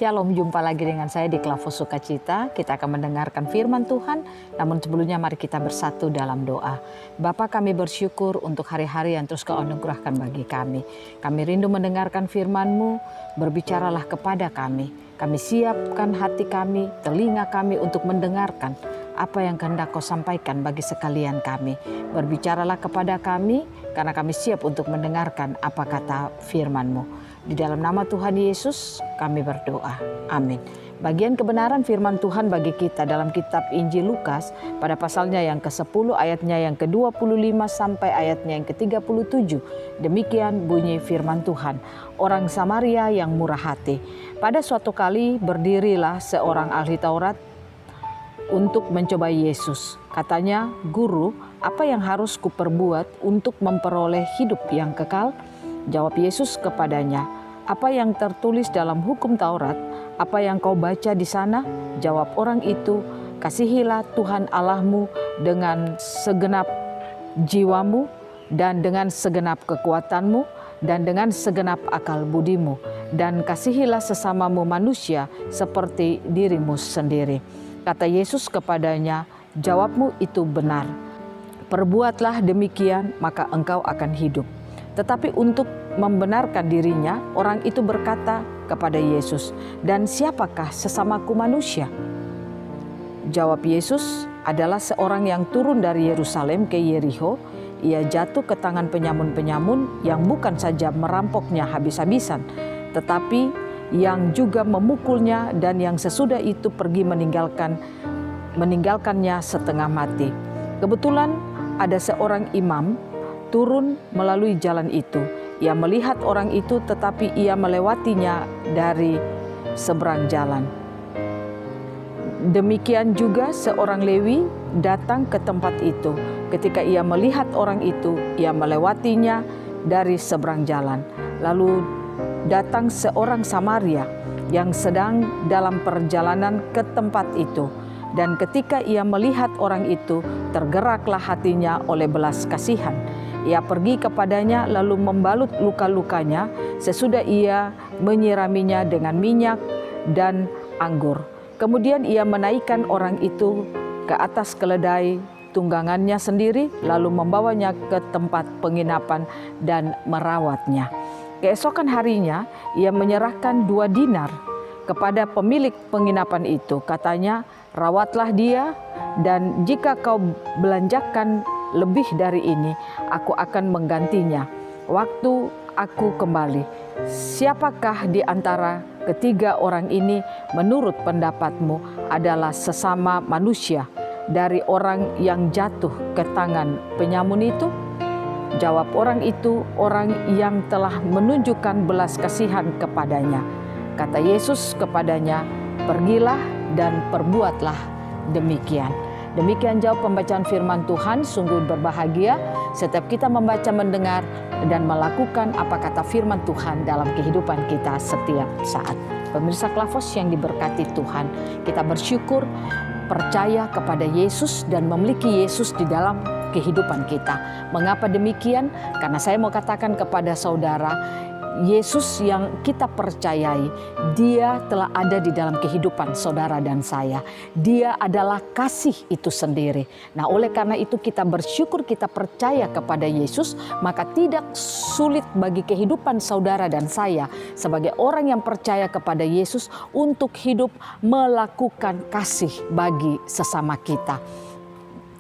Shalom, jumpa lagi dengan saya di Klavos Sukacita. Kita akan mendengarkan firman Tuhan, namun sebelumnya mari kita bersatu dalam doa. Bapa, kami bersyukur untuk hari-hari yang terus Kau anugerahkan bagi kami. Kami rindu mendengarkan firman-Mu, berbicaralah kepada kami. Kami siapkan hati kami, telinga kami untuk mendengarkan apa yang kehendak Kau sampaikan bagi sekalian kami. Berbicaralah kepada kami, karena kami siap untuk mendengarkan apa kata firman-Mu. Di dalam nama Tuhan Yesus kami berdoa. Amin. Bagian kebenaran firman Tuhan bagi kita dalam kitab Injil Lukas pada pasalnya yang ke-10 ayatnya yang ke-25 sampai ayatnya yang ke-37. Demikian bunyi firman Tuhan. Orang Samaria yang murah hati. Pada suatu kali berdirilah seorang ahli Taurat untuk mencobai Yesus. Katanya, "Guru, apa yang harus kuperbuat untuk memperoleh hidup yang kekal?" Jawab Yesus kepadanya, "Apa yang tertulis dalam hukum Taurat? Apa yang kau baca di sana?" Jawab orang itu, "Kasihilah Tuhan Allahmu dengan segenap jiwamu dan dengan segenap kekuatanmu dan dengan segenap akal budimu, dan kasihilah sesamamu manusia seperti dirimu sendiri." Kata Yesus kepadanya, "Jawabmu itu benar. Perbuatlah demikian, maka engkau akan hidup." Tetapi untuk membenarkan dirinya, orang itu berkata kepada Yesus, "Dan siapakah sesamaku manusia?" Jawab Yesus, "Adalah seorang yang turun dari Yerusalem ke Yeriho. Ia jatuh ke tangan penyamun-penyamun yang bukan saja merampoknya habis-habisan, tetapi yang juga memukulnya, dan yang sesudah itu pergi meninggalkannya setengah mati. Kebetulan ada seorang imam turun melalui jalan itu. Ia melihat orang itu, tetapi ia melewatinya dari seberang jalan. Demikian juga seorang Lewi datang ke tempat itu. Ketika ia melihat orang itu, ia melewatinya dari seberang jalan. Lalu datang seorang Samaria yang sedang dalam perjalanan ke tempat itu. Dan ketika ia melihat orang itu, tergeraklah hatinya oleh belas kasihan. Ia pergi kepadanya lalu membalut luka-lukanya, sesudah ia menyiraminya dengan minyak dan anggur. Kemudian ia menaikkan orang itu ke atas keledai tunggangannya sendiri, lalu membawanya ke tempat penginapan dan merawatnya. Keesokan harinya ia menyerahkan 2 dinar kepada pemilik penginapan itu. Katanya, "Rawatlah dia, dan jika kau belanjakan lebih dari ini, aku akan menggantinya waktu aku kembali." Siapakah di antara ketiga orang ini menurut pendapatmu adalah sesama manusia dari orang yang jatuh ke tangan penyamun itu? Jawab orang itu, "Orang yang telah menunjukkan belas kasihan kepadanya." Kata Yesus kepadanya, "Pergilah dan perbuatlah demikian." Demikian jawab pembacaan firman Tuhan. Sungguh berbahagia setiap kita membaca, mendengar, dan melakukan apa kata firman Tuhan dalam kehidupan kita setiap saat. Pemirsa Klavos yang diberkati Tuhan, kita bersyukur, percaya kepada Yesus dan memiliki Yesus di dalam kehidupan kita. Mengapa demikian? Karena saya mau katakan kepada saudara, Yesus yang kita percayai, Dia telah ada di dalam kehidupan saudara dan saya. Dia adalah kasih itu sendiri. Nah, oleh karena itu kita bersyukur, kita percaya kepada Yesus, maka tidak sulit bagi kehidupan saudara dan saya sebagai orang yang percaya kepada Yesus untuk hidup melakukan kasih bagi sesama kita.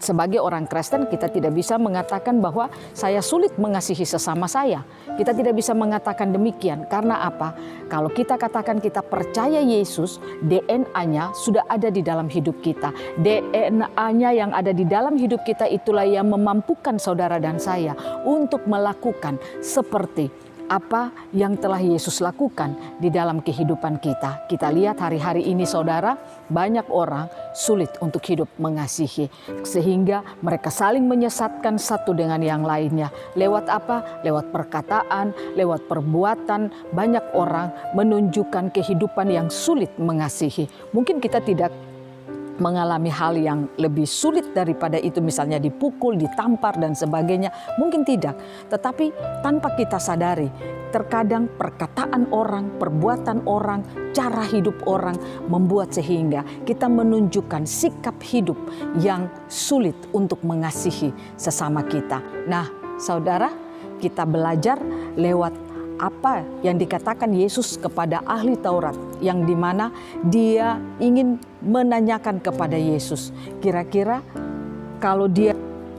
Sebagai orang Kristen, kita tidak bisa mengatakan bahwa saya sulit mengasihi sesama saya. Kita tidak bisa mengatakan demikian. Karena apa? Kalau kita katakan kita percaya Yesus, DNA-nya sudah ada di dalam hidup kita. DNA-nya yang ada di dalam hidup kita itulah yang memampukan saudara dan saya untuk melakukan seperti apa yang telah Yesus lakukan di dalam kehidupan kita. Kita lihat hari-hari ini saudara, banyak orang sulit untuk hidup mengasihi. Sehingga mereka saling menyesatkan satu dengan yang lainnya. Lewat apa? Lewat perkataan, lewat perbuatan. Banyak orang menunjukkan kehidupan yang sulit mengasihi. Mungkin kita tidak mengalami hal yang lebih sulit daripada itu, misalnya dipukul, ditampar dan sebagainya, mungkin tidak. Tetapi tanpa kita sadari, terkadang perkataan orang, perbuatan orang, cara hidup orang membuat sehingga kita menunjukkan sikap hidup yang sulit untuk mengasihi sesama kita. Nah, saudara, kita belajar lewat apa yang dikatakan Yesus kepada ahli Taurat, yang dimana dia ingin menanyakan kepada Yesus, kira-kira kalau dia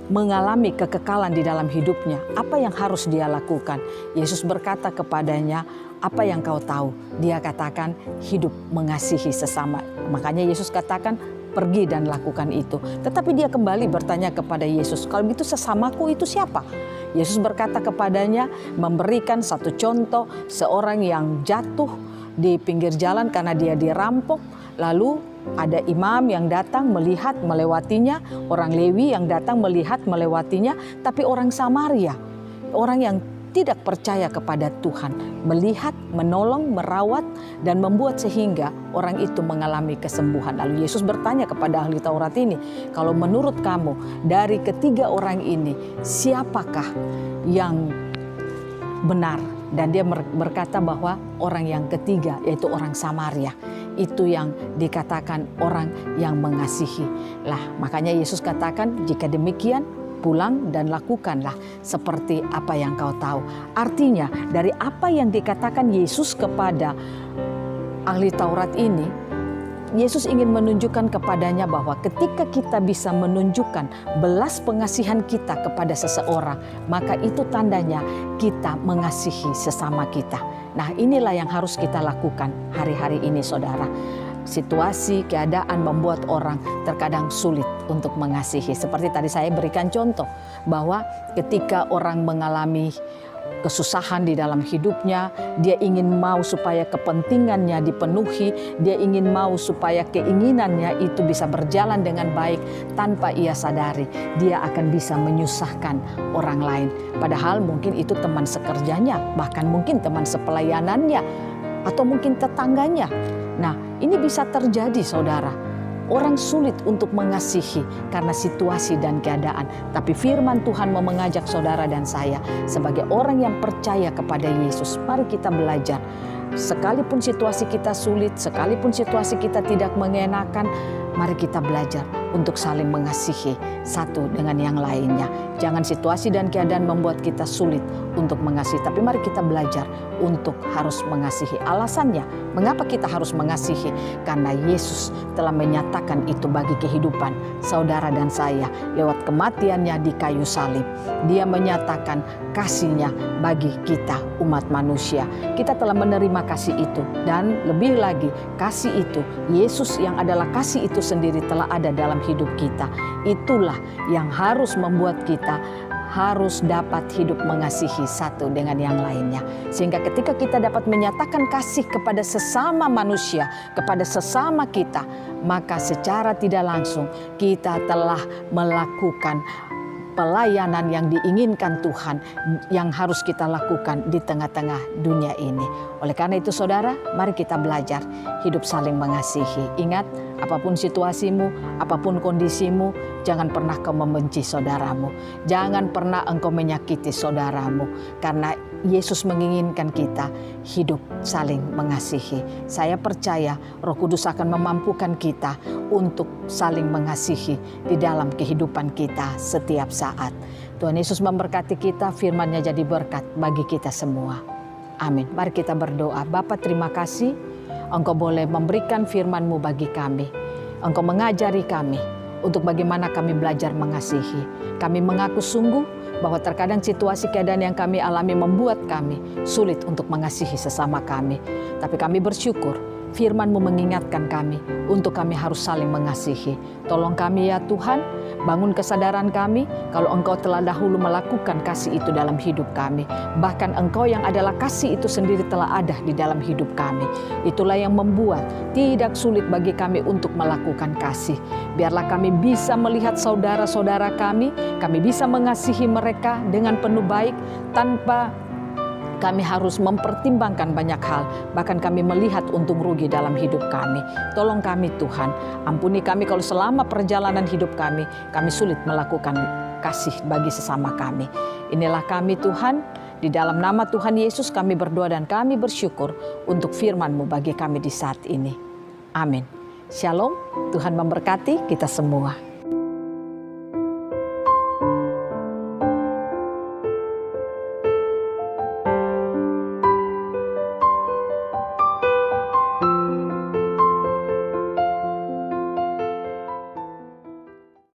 mengalami kekekalan di dalam hidupnya, apa yang harus dia lakukan? Yesus berkata kepadanya, apa yang kau tahu? Dia katakan, hidup mengasihi sesama. Makanya Yesus katakan, pergi dan lakukan itu. Tetapi dia kembali bertanya kepada Yesus, kalau gitu sesamaku itu siapa? Yesus berkata kepadanya, memberikan satu contoh, seorang yang jatuh di pinggir jalan karena dia dirampok. Lalu ada imam yang datang melihat melewatinya, orang Lewi yang datang melihat melewatinya, tapi orang Samaria, orang yang tidak percaya kepada Tuhan, melihat, menolong, merawat, dan membuat sehingga orang itu mengalami kesembuhan. Lalu Yesus bertanya kepada ahli Taurat ini, kalau menurut kamu dari ketiga orang ini, siapakah yang benar? Dan dia berkata bahwa orang yang ketiga, yaitu orang Samaria, itu yang dikatakan orang yang mengasihi. Lah, makanya Yesus katakan, jika demikian, pulang dan lakukanlah seperti apa yang kau tahu. Artinya dari apa yang dikatakan Yesus kepada ahli Taurat ini, Yesus ingin menunjukkan kepadanya bahwa ketika kita bisa menunjukkan belas pengasihan kita kepada seseorang, maka itu tandanya kita mengasihi sesama kita. Nah, inilah yang harus kita lakukan hari-hari ini, saudara. Situasi, keadaan membuat orang terkadang sulit untuk mengasihi. Seperti tadi saya berikan contoh bahwa ketika orang mengalami kesusahan di dalam hidupnya, dia ingin mau supaya kepentingannya dipenuhi, dia ingin mau supaya keinginannya itu bisa berjalan dengan baik, tanpa ia sadari dia akan bisa menyusahkan orang lain. Padahal mungkin itu teman sekerjanya, bahkan mungkin teman sepelayanannya, atau mungkin tetangganya. Nah, ini bisa terjadi, saudara. Orang sulit untuk mengasihi karena situasi dan keadaan. Tapi firman Tuhan mau mengajak saudara dan saya sebagai orang yang percaya kepada Yesus. Mari kita belajar. Sekalipun situasi kita sulit, sekalipun situasi kita tidak mengenakan, mari kita belajar untuk saling mengasihi satu dengan yang lainnya. Jangan situasi dan keadaan membuat kita sulit untuk mengasihi, tapi mari kita belajar untuk harus mengasihi. Alasannya, mengapa kita harus mengasihi? Karena Yesus telah menyatakan itu bagi kehidupan saudara dan saya lewat kematiannya di kayu salib. Dia menyatakan kasih-Nya bagi kita umat manusia. Kita telah menerima kasih itu, dan lebih lagi kasih itu, Yesus yang adalah kasih itu sendiri telah ada dalam hidup kita. Itulah yang harus membuat kita harus dapat hidup mengasihi satu dengan yang lainnya. Sehingga ketika kita dapat menyatakan kasih kepada sesama manusia, kepada sesama kita, maka secara tidak langsung kita telah melakukan pelayanan yang diinginkan Tuhan, yang harus kita lakukan di tengah-tengah dunia ini. Oleh karena itu, saudara, mari kita belajar hidup saling mengasihi. Ingat, apapun situasimu, apapun kondisimu, jangan pernah kau membenci saudaramu. Jangan pernah engkau menyakiti saudaramu. Karena Yesus menginginkan kita hidup saling mengasihi. Saya percaya Roh Kudus akan memampukan kita untuk saling mengasihi di dalam kehidupan kita setiap saat. Tuhan Yesus memberkati kita, firman-Nya jadi berkat bagi kita semua. Amin. Mari kita berdoa. Bapa, terima kasih Engkau boleh memberikan firman-Mu bagi kami. Engkau mengajari kami untuk bagaimana kami belajar mengasihi. Kami mengaku sungguh bahwa terkadang situasi keadaan yang kami alami membuat kami sulit untuk mengasihi sesama kami. Tapi kami bersyukur firman-Mu mengingatkan kami untuk kami harus saling mengasihi. Tolong kami ya Tuhan, bangun kesadaran kami kalau Engkau telah dahulu melakukan kasih itu dalam hidup kami. Bahkan Engkau yang adalah kasih itu sendiri telah ada di dalam hidup kami. Itulah yang membuat tidak sulit bagi kami untuk melakukan kasih. Biarlah kami bisa melihat saudara-saudara kami bisa mengasihi mereka dengan penuh baik tanpa Kami harus mempertimbangkan banyak hal, bahkan kami melihat untung rugi dalam hidup kami. Tolong kami Tuhan, ampuni kami kalau selama perjalanan hidup kami sulit melakukan kasih bagi sesama kami. Inilah kami Tuhan, di dalam nama Tuhan Yesus kami berdoa dan kami bersyukur untuk firman-Mu bagi kami di saat ini. Amin. Shalom, Tuhan memberkati kita semua.